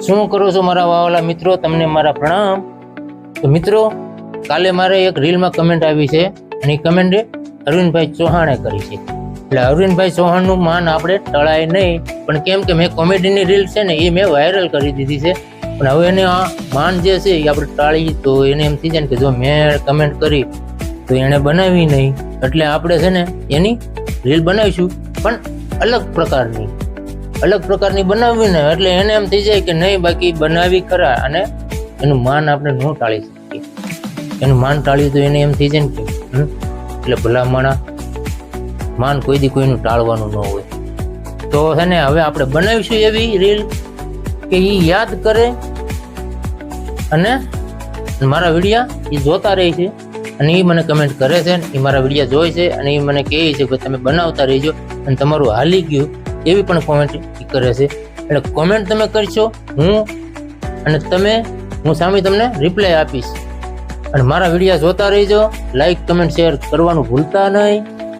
શું કરો છો મારા વાવાલા મિત્રો? તમને મારા પ્રણામ. તો મિત્રો, કાલે મારે એક રીલમાં કમેન્ટ આવી છે અને એ કમેન્ટ અરવિંદભાઈ ચૌહાણે કરી છે. એટલે અરવિંદભાઈ ચૌહાણનું માન આપણે ટળાય નહીં, પણ કેમ કે મેં કોમેડીની રીલ છે ને એ મેં વાયરલ કરી દીધી છે, પણ હવે એને આ માન જે છે એ આપણે ટાળી તો એને એમ થઈ જાય ને કે જો મેં કમેન્ટ કરી તો એણે બનાવી નહીં, એટલે આપણે છે ને એની રીલ બનાવીશું, પણ અલગ પ્રકારની બનાવવી ને, એટલે એને એમ થઈ જાય કે નહીં બાકી બનાવી ખરા, અને એનું માન આપણે ન ટાળી શકીએ. એનું માન ટાળ્યું તો એને એમ થઈ જાય ને કે એટલે ભલા માણા માન કોઈ દી કોઈનું ટાળવાનું ન હોય. તો છે ને હવે આપણે બનાવીશું એવી રીલ કે એ યાદ કરે અને મારા વિડીયા એ જોતા રહે છે, અને એ મને કમેન્ટ કરે છે, એ મારા વિડીયા જોઈ છે અને એ મને કહે છે કે તમે બનાવતા રહેજો અને તમારું હાલી ગયું એવી પણ કોમેન્ટ કરે છે. એટલે કોમેન્ટ તમે કરશો હું સામે તમને રિપ્લાય આપીશ, અને મારા વિડીયા જોતા રહેજો. લાઈક કમેન્ટ શેર કરવાનું ભૂલતા નહીં.